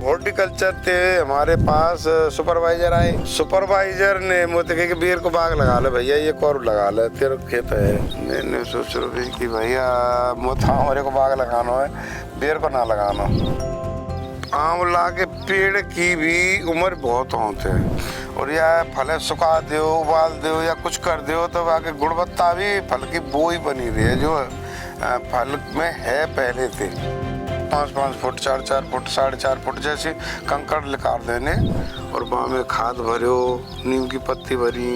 Horticulture थे हमारे पास supervisor आए। सुपरवाइजर ने मुझे कहा कि बेर को बाग लगा ले भैया, ये कोर लगा ले, तेरा खेत है। मैंने सोच रहा कि भैया मुझे हमारे को बाग लगाना है, बेर को ना लगाना। आंवला के पेड़ की भी उम्र बहुत होते हैं और यह फल सुखा दो, उबाल दो या कुछ कर दो तो आगे गुणवत्ता भी फल की वो ही बनी रही है जो फल में है पहले थे। 5-5 फुट, 4-4 फुट, 4.5 फुट जैसे कंकड़ निकाल देने और वहाँ में खाद भरो, नीम की पत्ती भरी,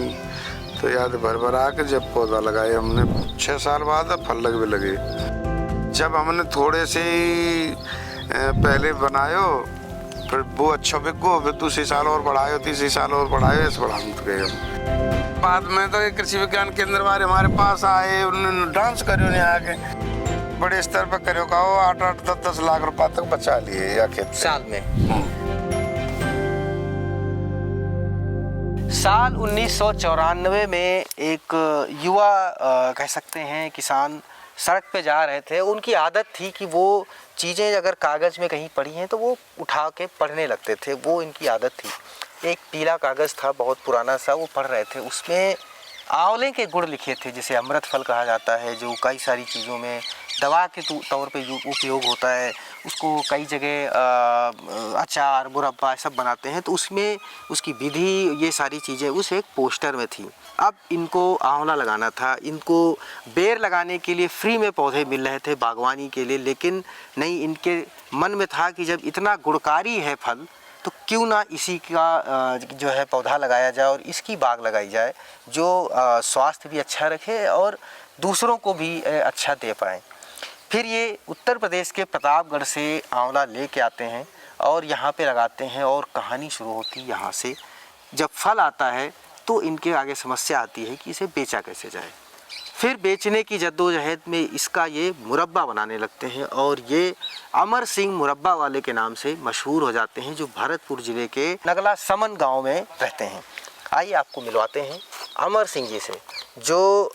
तो याद भर भर आके जब पौधा लगाए हमने 6 साल बाद फल लगे। जब हमने थोड़े से पहले बनायो फिर वो अच्छा बिको, फिर दूसरे साल और बढ़ायो, तीसरे साल और बढ़ायो, ऐसे बढ़ाते गए हम। बाद में तो एक कृषि विज्ञान केंद्र वाले हमारे पास आए, उन्होंने डांस करो नहीं आके बड़े स्तर पर करो का 8-8, 10-10 लाख रुपए तक बचा लिए या खेत साल में। साल 1994 में एक युवा कह सकते हैं किसान सड़क पे जा रहे थे। उनकी आदत थी कि वो चीज़ें अगर कागज़ में कहीं पड़ी हैं तो वो उठा के पढ़ने लगते थे, वो इनकी आदत थी। एक पीला कागज़ था बहुत पुराना सा, वो पढ़ रहे थे। उसमें आंवले के गुण लिखे थे, जिसे अमृत फल कहा जाता है, जो कई सारी चीज़ों में दवा के तौर पे उपयोग होता है। उसको कई जगह अचार, मुरब्बा सब बनाते हैं। तो उसमें उसकी विधि, ये सारी चीज़ें उस एक पोस्टर में थी। अब इनको आंवला लगाना था, इनको बेर लगाने के लिए फ्री में पौधे मिल रहे थे बागवानी के लिए, लेकिन नहीं, इनके मन में था कि जब इतना गुणकारी है फल तो क्यों ना इसी का जो है पौधा लगाया जाए और इसकी बाग लगाई जाए, जो स्वास्थ्य भी अच्छा रखे और दूसरों को भी अच्छा दे पाए। फिर ये उत्तर प्रदेश के प्रतापगढ़ से आंवला लेके आते हैं और यहाँ पे लगाते हैं और कहानी शुरू होती है यहाँ से। जब फल आता है तो इनके आगे समस्या आती है कि इसे बेचा कैसे जाए। फिर बेचने की जद्दोजहद में इसका ये मुरब्बा बनाने लगते हैं और ये अमर सिंह मुरब्बा वाले के नाम से मशहूर हो जाते हैं, जो भरतपुर ज़िले के नगला समन गांव में रहते हैं। आइए आपको मिलवाते हैं अमर सिंह जी से, जो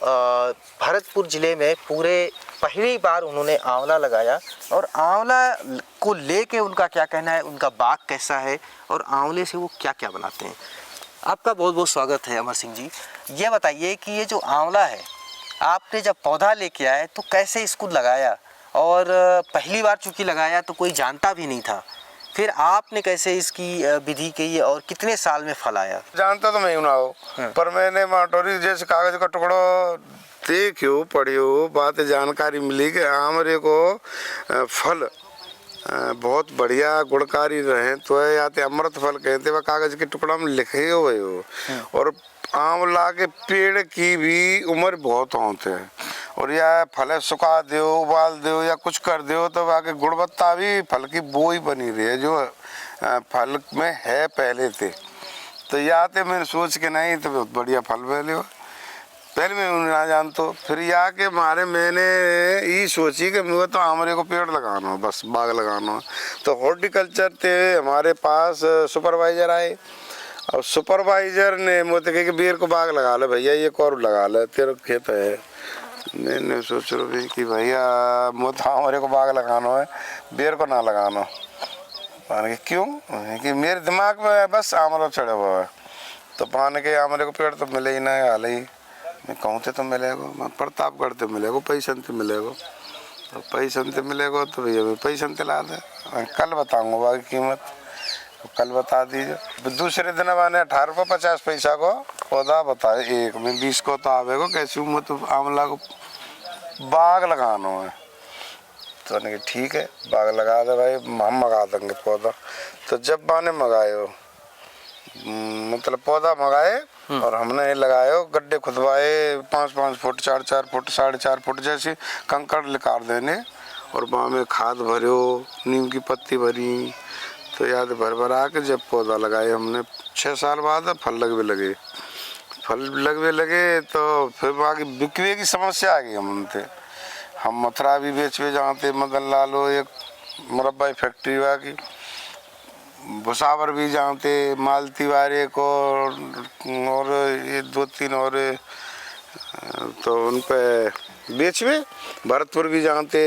भरतपुर ज़िले में पूरे पहली बार उन्होंने आंवला लगाया और आंवला को लेके उनका क्या कहना है, उनका बाग कैसा है और आंवले से वो क्या क्या बनाते हैं। आपका बहुत बहुत स्वागत है अमर सिंह जी। ये बताइए कि ये जो आंवला है, आपने जब पौधा लेके आए तो कैसे इसको लगाया, और पहली बार चूँकि लगाया तो कोई जानता भी नहीं था, फिर आपने कैसे इसकी विधि की और कितने साल में फल आया? जानता तो मैं ही ना हो, पर मैंने माटोरी जैसे कागज का टुकड़ा देखियो, पढ़ियो, बात जानकारी मिली कि आमरे को फल बहुत बढ़िया गुणकारी रहे तो है, या अमृत फल कहते वह कागज के टुकड़ा में लिखे हुए हो। और आंवला के पेड़ की भी उम्र बहुत होते हैं और यह फल सुखा दो, उबाल दो या कुछ कर दो तो आगे गुणवत्ता भी फल की वो ही बनी रही है जो फल में है पहले थे। तो या तो मैंने सोच के नहीं तो बहुत बढ़िया फल मिले, पहले मैं ना जानतो। फिर या के मारे मैंने ये सोची कि मुझे तो आमरे को पेड़ लगाना, बस बाग लगाना। तो हॉर्टिकल्चर थे हमारे पास सुपरवाइजर आए और सुपरवाइजर ने मुझे कहा कि बेर को बाग लगा ले भैया, ये कोर लगा ले, तेरा खेत है। मैंने सोच रहा कि भैया मुझे हमारे को बाग लगाना है, बेर को ना लगाना। पाने के क्यों कि मेरे दिमाग में बस आमला चढ़ा हुआ है, तो पाने के आमरे को पेड़ तो मिले ही ना, हाल ही मैं कहूँ तो मिलेगा, मैं प्रतापगढ़ तो मिलेगा, पैसा तो मिलेगा, तो पैसा तो मिलेगा तो भैया पैसा तो ला दे, कल बताऊँगा बाकी कीमत, कल बता दीजिए। दूसरे दिन मैंने 18 रुपये 50 पैसा को पौधा बताए, एक में 20 को तो आवेगा कैसे मैं तो आंवला को बाग लगाना है। तो नहीं ठीक है बाग लगा दे भाई, हम मंगा देंगे पौधा। तो जब मैंने मंगाए मतलब पौधा मंगाए और हमने लगाए, गड्ढे खुदवाए 5-5 फुट, 4-4 फुट, 4.5 फुट जैसे कंकड़ निकाल देने और वहाँ में खाद भरो, नीम की पत्ती भरी, तो याद भर भर आके जब पौधा लगाए हमने 6 साल बाद फल लगवे लगे। तो फिर बाकी बिकवे की समस्या आ गई हमसे। हम मथुरा भी बेचवे जाते, मदन लालो एक मुरब्बा फैक्ट्री हुआ की, भुसावर भी जानते, मालती वाले को और ये 2-3 और, तो उन पे बेचवे। भरतपुर भी जानते,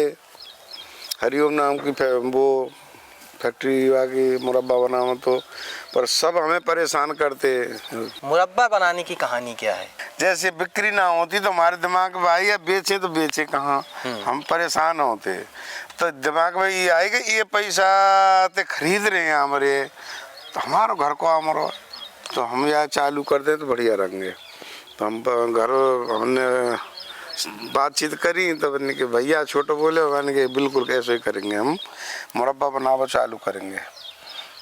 हरिओम नाम की वो फैक्ट्री वाकी मुरब्बा बनाओ तो, पर सब हमें परेशान करते। मुरब्बा बनाने की कहानी क्या है? जैसे बिक्री ना होती तो हमारे दिमाग में भाई अब बेचे तो बेचे कहाँ, हम परेशान होते। तो दिमाग में ये आएगा ये पैसा ते खरीद रहे हैं हमारे, तो हमारा घर को हमारा, तो हम यहाँ चालू कर दें तो बढ़िया रहेंगे। तो हम घर हमने बातचीत करी तो मैंने कि भैया छोटे बोले, मैंने कि बिल्कुल कैसे ही करेंगे, हम मुरब्बा बनाओ चालू करेंगे।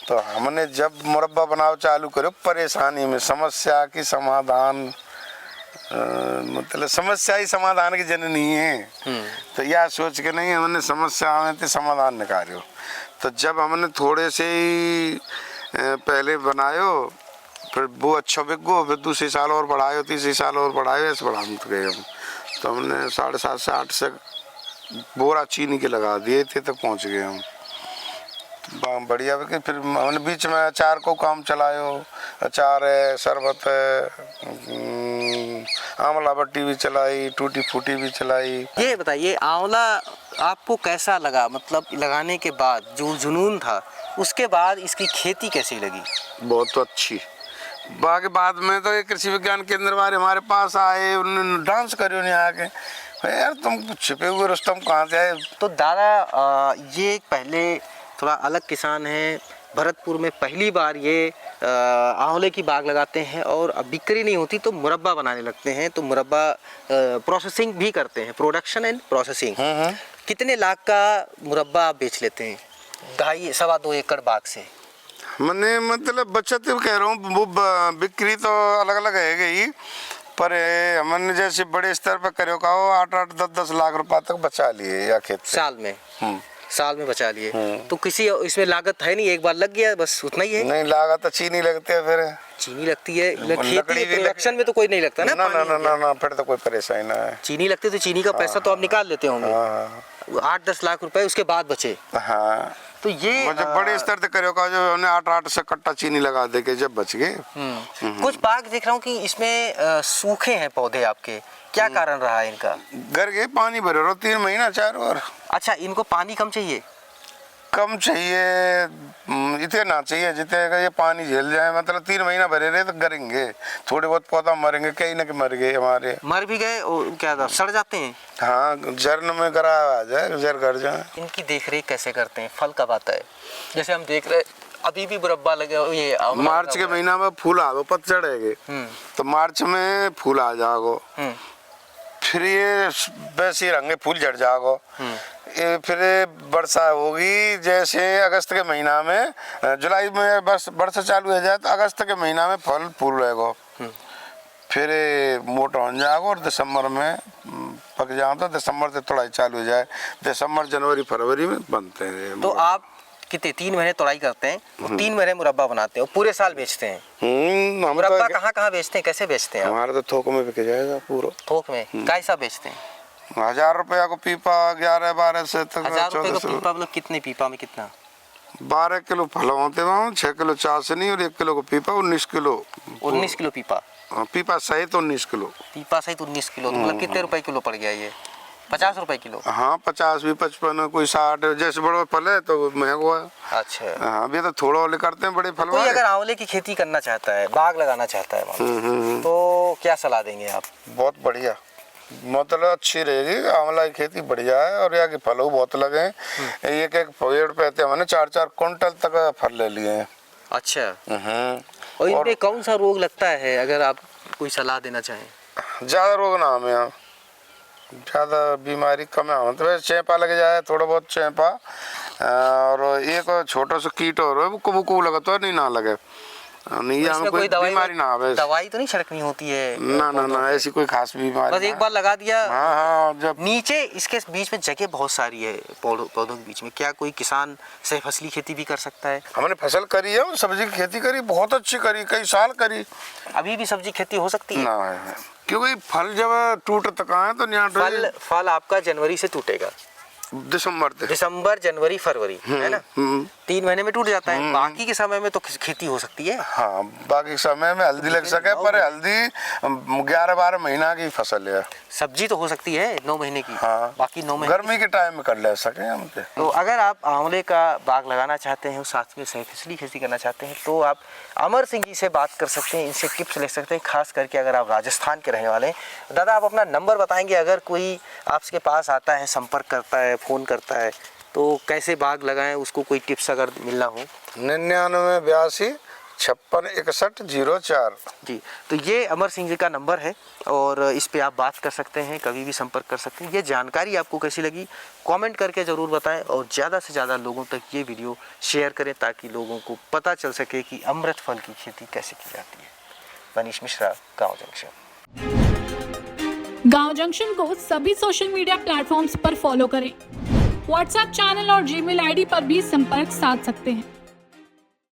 तो हमने जब मुरब्बा बनाओ चालू करो, परेशानी में समस्या की समाधान, मतलब समस्या ही समाधान की जननी है। तो यह सोच के नहीं हमने समस्या में तो समाधान निकालो। तो जब हमने थोड़े से ही पहले बनायो, फिर वो अच्छा बिक गो, फिर दूसरे साल और बढ़ायो, तीसरे साल और बढ़ायो, ऐसे बढ़ाते गए हम। तो हमने 7.5 से 8 से बोरा चीनी के लगा दिए थे, तक पहुँच गए हम बढ़िया। कि फिर हमने बीच में अचार को काम चलायो, अचार है, शरबत है, आंवला बट्टी भी चलाई, टूटी फूटी भी चलाई। ये बताइए आंवला आपको कैसा लगा, मतलब लगाने के बाद जो जुनून था, उसके बाद इसकी खेती कैसी लगी? बहुत अच्छी। बाकी बाद में तो ये कृषि विज्ञान केंद्र वाले हमारे पास आए, उन्होंने डांस करो नहीं आके, यार तुम छिपे हुए रुस्तम कहाँ से आए। तो दादा ये पहले थोड़ा अलग किसान हैं, भरतपुर में पहली बार ये आंवले की बाग लगाते हैं और अब बिक्री नहीं होती तो मुरब्बा बनाने लगते हैं। तो मुरब्बा प्रोसेसिंग भी करते हैं, प्रोडक्शन एंड प्रोसेसिंग। कितने लाख का मुरब्बा आप बेच लेते हैं 2.5-2 एकड़ बाग से? मैंने मतलब बचत कह रहा हूँ, वो बिक्री तो अलग अलग है गई, पर हमने जैसे बड़े स्तर पर करो का 8-8, 10-10 लाख रुपए तक बचा लिए या खेत से। साल में बचा लिए। तो किसी इसमें लागत है नहीं, एक बार लग गया बस उतना ही है। नहीं लागत तो चीनी लगती है, फिर चीनी लगती है, खेती प्रोडक्शन में तो कोई नहीं लगता ना। ना फिर तो कोई परेशानी ना है। चीनी लगती है तो चीनी का पैसा तो आप निकाल लेते होंगे। 8-10 लाख रुपए उसके बाद बचे। हाँ, तो ये जब बड़े स्तर तक करो का, जो हमने 8-8 से कट्टा चीनी लगा दे के जब बच गए। कुछ बाग देख रहा हूँ कि इसमें सूखे हैं पौधे आपके, क्या कारण रहा है इनका? घर के पानी भरे रहो 3 महीना 4 बार। अच्छा, इनको पानी कम चाहिए? कम चाहिए, इतने ना चाहिए जितने ये पानी झेल जाए। मतलब 3 महीना भरे रहे तो गरेंगे, थोड़े बहुत पौधा मरेंगे, कई ना मर गए, हमारे मर भी गए। और क्या सड़ जाते हैं? हाँ, जर्न में गरा आ जाए, जर कर जाए। इनकी देखरेख कैसे करते हैं? फल कब आता है? जैसे हम देख रहे अभी भी मुरब्बा लगे, ये मार्च के महीना में फूल आ गो, पतझड़ है, तो मार्च में फूल आ जाओ, फिर ये वैसे ही रंगे फूल झड़ जाओ। फिर वर्षा होगी, जैसे अगस्त के महीना में, जुलाई में वर्षा चालू हो जाए तो अगस्त के महीना में फल फूल रहेगा। फिर मोटा हो जाएगा और दिसंबर में पक जाओ, तो दिसंबर से तोड़ाई चालू हो जाए, दिसंबर जनवरी फरवरी में बनते हैं। तो आप कितने 3 महीने तोड़ाई करते हैं, 3 महीने मुरब्बा बनाते हैं और पूरे साल बेचते हैं? मुरब्बा कहाँ कैसे बेचते हैं? हमारे तो थोक में बिक जाएगा पूरा। थोक में कैसा बेचते हैं? 1000 रुपया को पीपा, 11-12 से तक। 1000 रुपये का पीपा मतलब कितने पीपा में कितना? 12 किलो फल होते वहाँ, 6 किलो चाशनी और 1 किलो को पीपा, 19 किलो। 19 किलो पीपा? पीपा सहित 19 किलो। पीपा सहित 19 किलो, तो मतलब कितने रुपए किलो पड़ गया ये? 50 रुपए किलो? हाँ, 50 भी, 55, कोई 60। जैसे बड़ा फल है तो महंगा है। अच्छा। हाँ, अभी तो थोड़ा वाले करते हैं बड़े फल। कोई अगर आंवले की खेती करना चाहता है, बाग लगाना चाहता है, तो क्या सलाह देंगे आप? बहुत बढ़िया, मतलब अच्छी रहेगी। आंवला की खेती बढ़िया है और यहाँ के फल बहुत लगे हैं। एक पेड़ पे हमने 4-4 क्विंटल तक फल ले लिए हैं। अच्छा। और इनपे कौन सा रोग लगता है, अगर आप कोई सलाह देना चाहें? ज़्यादा रोग ना हमें यहाँ, ज़्यादा बीमारी कम है। तो वैसे चेपा लग जाए, थोड़ा बहुत चेपा, और एक छोटा सा कीट और वो कुबू लगता है, नहीं ना लगे, नहीं हमें कोई बीमारी ना आवे। दवाई तो नहीं छिड़कनी होती है? ना ऐसी कोई खास बीमारी। बस एक बार लगा दिया। हाँ, जब नीचे इसके बीच में जगह बहुत सारी है, पौधों के बीच में, क्या कोई किसान सही फसली खेती भी कर सकता है? हमने फसल करी है, सब्जी की खेती करी, बहुत अच्छी करी, कई साल करी। अभी भी सब्जी खेती हो सकती है? ना है, क्योंकि फल जब टूट तका है तो फल आपका जनवरी से टूटेगा, दिसंबर जनवरी फरवरी, है ना? 3 महीने में टूट जाता है, बाकी के समय में तो खेती हो सकती है। हाँ, बाकी समय में हल्दी लग सके, पर हल्दी 11-12 महीना की फसल है। सब्जी तो हो सकती है 9 महीने की। हाँ, बाकी 9 महीने गर्मी के टाइम में कर ले सके हम। तो अगर आप आंवले का बाग लगाना चाहते हैं, साथ में सहफसली खेती करना चाहते हैं, तो आप अमर सिंह जी से बात कर सकते हैं, इनसे टिप्स ले सकते हैं। खास करके अगर आप राजस्थान के रहने वाले हैं। दादा, आप अपना नंबर बताएंगे, अगर कोई आपके पास आता है, संपर्क करता है, फ़ोन करता है, तो कैसे बाग लगाएं, उसको कोई टिप्स अगर मिलना हो? 99 82 56 61 04 जी। तो ये अमर सिंह जी का नंबर है और इस पे आप बात कर सकते हैं, कभी भी संपर्क कर सकते हैं। ये जानकारी आपको कैसी लगी कमेंट करके ज़रूर बताएं और ज़्यादा से ज़्यादा लोगों तक ये वीडियो शेयर करें, ताकि लोगों को पता चल सके कि अमृत फल की खेती कैसे की जाती है। मनीष मिश्रा, गाँव जंक्शन। गाँव जंक्शन को सभी सोशल मीडिया प्लेटफॉर्म्स पर फॉलो करें। व्हाट्सएप चैनल और जीमेल आईडी पर भी संपर्क साध सकते हैं।